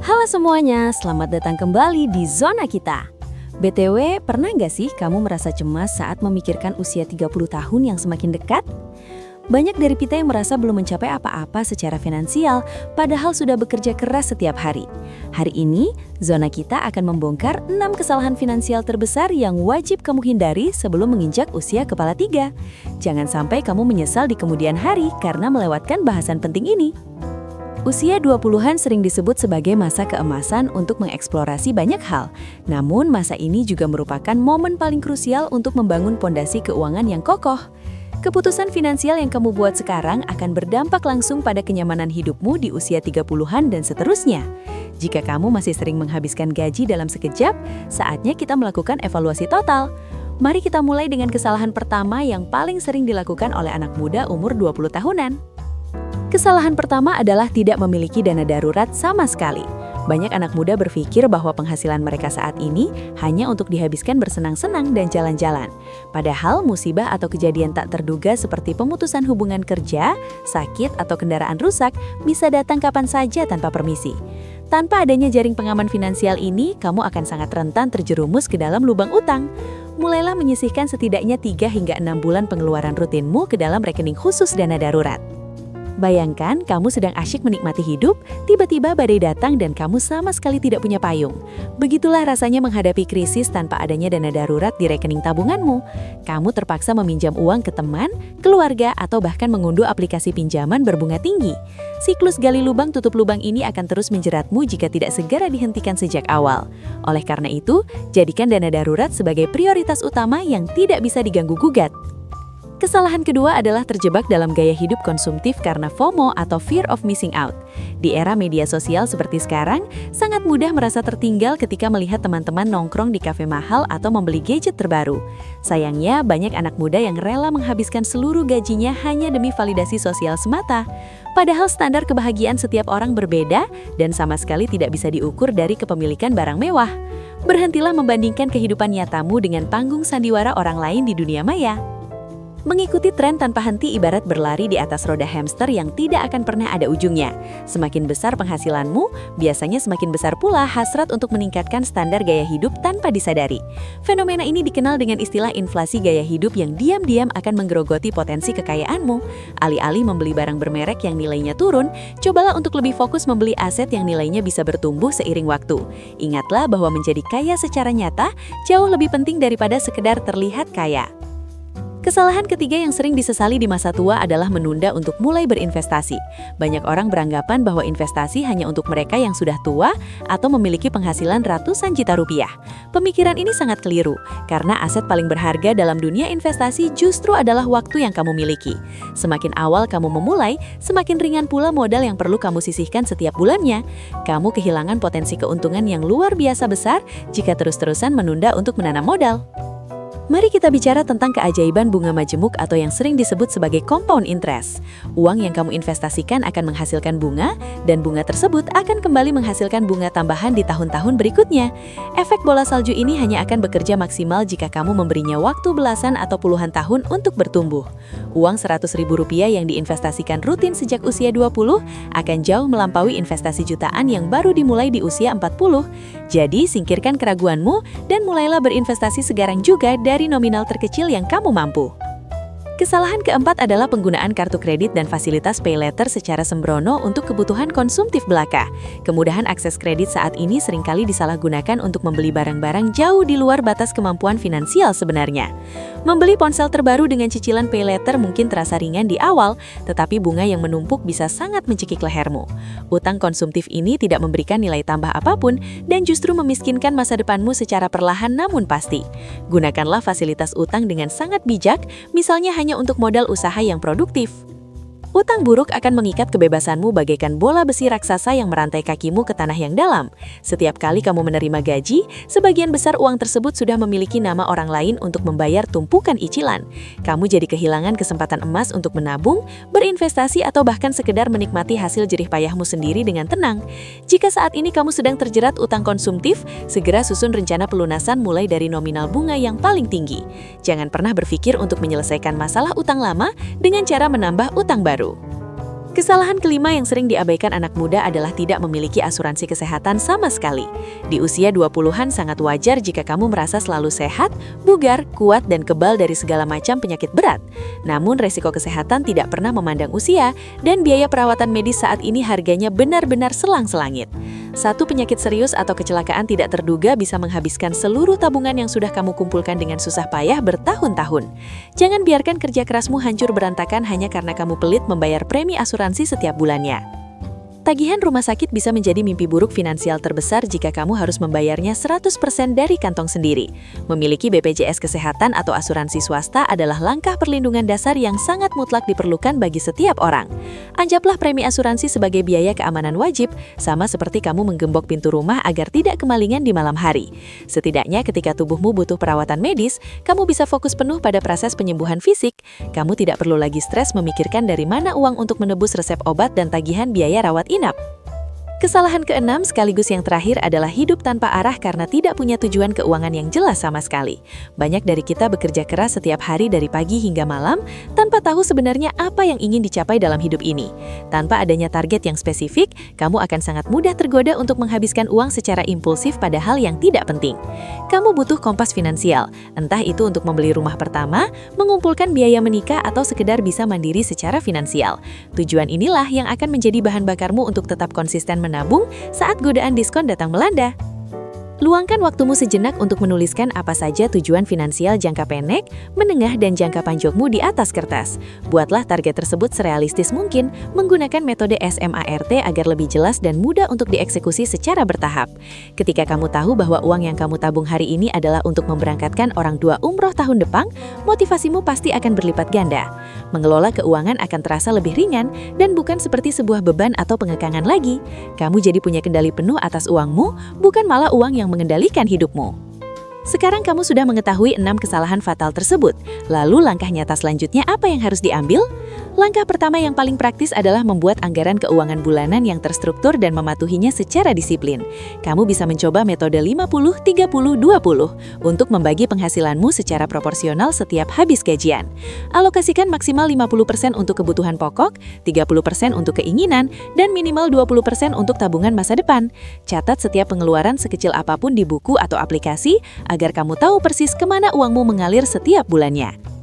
Halo semuanya, selamat datang kembali di Zona Kita. BTW, pernah nggak sih kamu merasa cemas saat memikirkan usia 30 tahun yang semakin dekat? Banyak dari kita yang merasa belum mencapai apa-apa secara finansial, padahal sudah bekerja keras setiap hari. Hari ini, Zona Kita akan membongkar 6 kesalahan finansial terbesar yang wajib kamu hindari sebelum menginjak usia kepala 3. Jangan sampai kamu menyesal di kemudian hari karena melewatkan bahasan penting ini. Usia 20-an sering disebut sebagai masa keemasan untuk mengeksplorasi banyak hal. Namun, masa ini juga merupakan momen paling krusial untuk membangun pondasi keuangan yang kokoh. Keputusan finansial yang kamu buat sekarang akan berdampak langsung pada kenyamanan hidupmu di usia 30-an dan seterusnya. Jika kamu masih sering menghabiskan gaji dalam sekejap, saatnya kita melakukan evaluasi total. Mari kita mulai dengan kesalahan pertama yang paling sering dilakukan oleh anak muda umur 20 tahunan. Kesalahan pertama adalah tidak memiliki dana darurat sama sekali. Banyak anak muda berpikir bahwa penghasilan mereka saat ini hanya untuk dihabiskan bersenang-senang dan jalan-jalan. Padahal musibah atau kejadian tak terduga seperti pemutusan hubungan kerja, sakit, atau kendaraan rusak bisa datang kapan saja tanpa permisi. Tanpa adanya jaring pengaman finansial ini, kamu akan sangat rentan terjerumus ke dalam lubang utang. Mulailah menyisihkan setidaknya 3 hingga 6 bulan pengeluaran rutinmu ke dalam rekening khusus dana darurat. Bayangkan kamu sedang asyik menikmati hidup, tiba-tiba badai datang dan kamu sama sekali tidak punya payung. Begitulah rasanya menghadapi krisis tanpa adanya dana darurat di rekening tabunganmu. Kamu terpaksa meminjam uang ke teman, keluarga, atau bahkan mengunduh aplikasi pinjaman berbunga tinggi. Siklus gali lubang tutup lubang ini akan terus menjeratmu jika tidak segera dihentikan sejak awal. Oleh karena itu, jadikan dana darurat sebagai prioritas utama yang tidak bisa diganggu-gugat. Kesalahan kedua adalah terjebak dalam gaya hidup konsumtif karena FOMO atau Fear of Missing Out. Di era media sosial seperti sekarang, sangat mudah merasa tertinggal ketika melihat teman-teman nongkrong di kafe mahal atau membeli gadget terbaru. Sayangnya, banyak anak muda yang rela menghabiskan seluruh gajinya hanya demi validasi sosial semata. Padahal standar kebahagiaan setiap orang berbeda dan sama sekali tidak bisa diukur dari kepemilikan barang mewah. Berhentilah membandingkan kehidupan nyatamu dengan panggung sandiwara orang lain di dunia maya. Mengikuti tren tanpa henti ibarat berlari di atas roda hamster yang tidak akan pernah ada ujungnya. Semakin besar penghasilanmu, biasanya semakin besar pula hasrat untuk meningkatkan standar gaya hidup tanpa disadari. Fenomena ini dikenal dengan istilah inflasi gaya hidup yang diam-diam akan menggerogoti potensi kekayaanmu. Alih-alih membeli barang bermerek yang nilainya turun, cobalah untuk lebih fokus membeli aset yang nilainya bisa bertumbuh seiring waktu. Ingatlah bahwa menjadi kaya secara nyata jauh lebih penting daripada sekedar terlihat kaya. Kesalahan ketiga yang sering disesali di masa tua adalah menunda untuk mulai berinvestasi. Banyak orang beranggapan bahwa investasi hanya untuk mereka yang sudah tua atau memiliki penghasilan ratusan juta rupiah. Pemikiran ini sangat keliru, karena aset paling berharga dalam dunia investasi justru adalah waktu yang kamu miliki. Semakin awal kamu memulai, semakin ringan pula modal yang perlu kamu sisihkan setiap bulannya. Kamu kehilangan potensi keuntungan yang luar biasa besar jika terus-terusan menunda untuk menanam modal. Mari kita bicara tentang keajaiban bunga majemuk atau yang sering disebut sebagai compound interest. Uang yang kamu investasikan akan menghasilkan bunga, dan bunga tersebut akan kembali menghasilkan bunga tambahan di tahun-tahun berikutnya. Efek bola salju ini hanya akan bekerja maksimal jika kamu memberinya waktu belasan atau puluhan tahun untuk bertumbuh. Uang Rp100.000 yang diinvestasikan rutin sejak usia 20 akan jauh melampaui investasi jutaan yang baru dimulai di usia 40. Jadi, singkirkan keraguanmu dan mulailah berinvestasi sekarang juga dari nominal terkecil yang kamu mampu. Kesalahan keempat adalah penggunaan kartu kredit dan fasilitas pay later secara sembrono untuk kebutuhan konsumtif belaka. Kemudahan akses kredit saat ini seringkali disalahgunakan untuk membeli barang-barang jauh di luar batas kemampuan finansial sebenarnya. Membeli ponsel terbaru dengan cicilan pay later mungkin terasa ringan di awal, tetapi bunga yang menumpuk bisa sangat mencekik lehermu. Utang konsumtif ini tidak memberikan nilai tambah apapun dan justru memiskinkan masa depanmu secara perlahan namun pasti. Gunakanlah fasilitas utang dengan sangat bijak, misalnya hanya untuk modal usaha yang produktif. Utang buruk akan mengikat kebebasanmu bagaikan bola besi raksasa yang merantai kakimu ke tanah yang dalam. Setiap kali kamu menerima gaji, sebagian besar uang tersebut sudah memiliki nama orang lain untuk membayar tumpukan cicilan. Kamu jadi kehilangan kesempatan emas untuk menabung, berinvestasi, atau bahkan sekedar menikmati hasil jerih payahmu sendiri dengan tenang. Jika saat ini kamu sedang terjerat utang konsumtif, segera susun rencana pelunasan mulai dari nominal bunga yang paling tinggi. Jangan pernah berpikir untuk menyelesaikan masalah utang lama dengan cara menambah utang baru. Kesalahan kelima yang sering diabaikan anak muda adalah tidak memiliki asuransi kesehatan sama sekali. Di usia 20-an sangat wajar jika kamu merasa selalu sehat, bugar, kuat, dan kebal dari segala macam penyakit berat. Namun resiko kesehatan tidak pernah memandang usia, dan biaya perawatan medis saat ini harganya benar-benar selang-selangit. Satu penyakit serius atau kecelakaan tidak terduga bisa menghabiskan seluruh tabungan yang sudah kamu kumpulkan dengan susah payah bertahun-tahun. Jangan biarkan kerja kerasmu hancur berantakan hanya karena kamu pelit membayar premi asuransi setiap bulannya. Tagihan rumah sakit bisa menjadi mimpi buruk finansial terbesar jika kamu harus membayarnya 100% dari kantong sendiri. Memiliki BPJS Kesehatan atau asuransi swasta adalah langkah perlindungan dasar yang sangat mutlak diperlukan bagi setiap orang. Anggaplah premi asuransi sebagai biaya keamanan wajib, sama seperti kamu menggembok pintu rumah agar tidak kemalingan di malam hari. Setidaknya ketika tubuhmu butuh perawatan medis, kamu bisa fokus penuh pada proses penyembuhan fisik. Kamu tidak perlu lagi stres memikirkan dari mana uang untuk menebus resep obat dan tagihan biaya rawat inap. Kesalahan keenam sekaligus yang terakhir adalah hidup tanpa arah karena tidak punya tujuan keuangan yang jelas sama sekali. Banyak dari kita bekerja keras setiap hari dari pagi hingga malam tanpa tahu sebenarnya apa yang ingin dicapai dalam hidup ini. Tanpa adanya target yang spesifik, kamu akan sangat mudah tergoda untuk menghabiskan uang secara impulsif pada hal yang tidak penting. Kamu butuh kompas finansial, entah itu untuk membeli rumah pertama, mengumpulkan biaya menikah, atau sekedar bisa mandiri secara finansial. Tujuan inilah yang akan menjadi bahan bakarmu untuk tetap konsisten menabung saat godaan diskon datang melanda. Luangkan waktumu sejenak untuk menuliskan apa saja tujuan finansial jangka pendek, menengah, dan jangka panjangmu di atas kertas. Buatlah target tersebut serealistis mungkin menggunakan metode SMART agar lebih jelas dan mudah untuk dieksekusi secara bertahap. Ketika kamu tahu bahwa uang yang kamu tabung hari ini adalah untuk memberangkatkan orang tua umroh tahun depan, motivasimu pasti akan berlipat ganda. Mengelola keuangan akan terasa lebih ringan dan bukan seperti sebuah beban atau pengekangan lagi. Kamu jadi punya kendali penuh atas uangmu, bukan malah uang yang mengendalikan hidupmu. Sekarang kamu sudah mengetahui 6 kesalahan fatal tersebut. Lalu langkah nyata selanjutnya apa yang harus diambil? Langkah pertama yang paling praktis adalah membuat anggaran keuangan bulanan yang terstruktur dan mematuhinya secara disiplin. Kamu bisa mencoba metode 50-30-20 untuk membagi penghasilanmu secara proporsional setiap habis gajian. Alokasikan maksimal 50% untuk kebutuhan pokok, 30% untuk keinginan, dan minimal 20% untuk tabungan masa depan. Catat setiap pengeluaran sekecil apapun di buku atau aplikasi agar kamu tahu persis kemana uangmu mengalir setiap bulannya.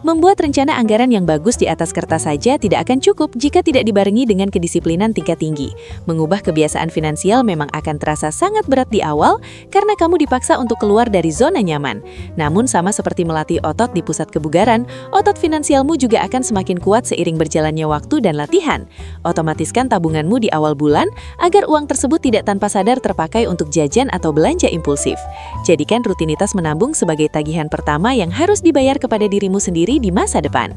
Membuat rencana anggaran yang bagus di atas kertas saja tidak akan cukup jika tidak dibarengi dengan kedisiplinan tingkat tinggi. Mengubah kebiasaan finansial memang akan terasa sangat berat di awal karena kamu dipaksa untuk keluar dari zona nyaman. Namun sama seperti melatih otot di pusat kebugaran, otot finansialmu juga akan semakin kuat seiring berjalannya waktu dan latihan. Otomatiskan tabunganmu di awal bulan agar uang tersebut tidak tanpa sadar terpakai untuk jajan atau belanja impulsif. Jadikan rutinitas menabung sebagai tagihan pertama yang harus dibayar kepada dirimu sendiri di masa depan.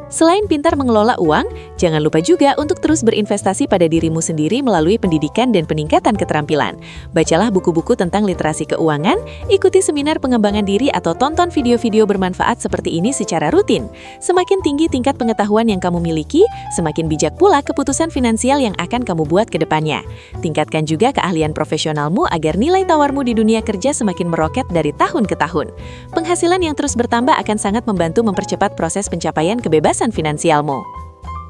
Selain pintar mengelola uang, jangan lupa juga untuk terus berinvestasi pada dirimu sendiri melalui pendidikan dan peningkatan keterampilan. Bacalah buku-buku tentang literasi keuangan, ikuti seminar pengembangan diri atau tonton video-video bermanfaat seperti ini secara rutin. Semakin tinggi tingkat pengetahuan yang kamu miliki, semakin bijak pula keputusan finansial yang akan kamu buat ke depannya. Tingkatkan juga keahlian profesionalmu agar nilai tawarmu di dunia kerja semakin meroket dari tahun ke tahun. Penghasilan yang terus bertambah akan sangat membantu mempercepat proses pencapaian kebebasan finansialmu.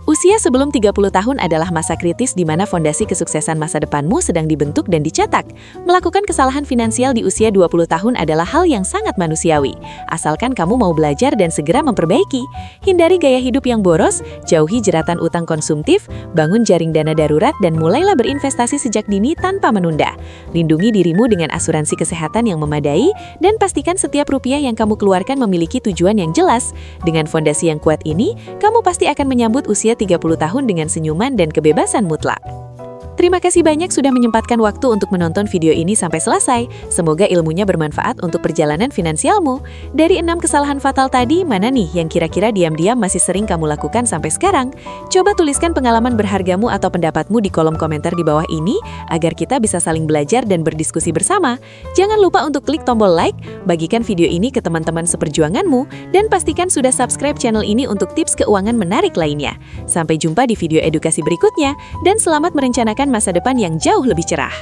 Usia sebelum 30 tahun adalah masa kritis di mana fondasi kesuksesan masa depanmu sedang dibentuk dan dicetak. Melakukan kesalahan finansial di usia 20 tahun adalah hal yang sangat manusiawi, asalkan kamu mau belajar dan segera memperbaiki. Hindari gaya hidup yang boros, jauhi jeratan utang konsumtif, bangun jaring dana darurat, dan mulailah berinvestasi sejak dini tanpa menunda. Lindungi dirimu dengan asuransi kesehatan yang memadai, dan pastikan setiap rupiah yang kamu keluarkan memiliki tujuan yang jelas. Dengan fondasi yang kuat ini, kamu pasti akan menyambut usia 30 tahun dengan senyuman dan kebebasan mutlak. Terima kasih banyak sudah menyempatkan waktu untuk menonton video ini sampai selesai. Semoga ilmunya bermanfaat untuk perjalanan finansialmu. Dari 6 kesalahan fatal tadi, mana nih yang kira-kira diam-diam masih sering kamu lakukan sampai sekarang? Coba tuliskan pengalaman berhargamu atau pendapatmu di kolom komentar di bawah ini, agar kita bisa saling belajar dan berdiskusi bersama. Jangan lupa untuk klik tombol like, bagikan video ini ke teman-teman seperjuanganmu, dan pastikan sudah subscribe channel ini untuk tips keuangan menarik lainnya. Sampai jumpa di video edukasi berikutnya, dan selamat merencanakan masa depan yang jauh lebih cerah.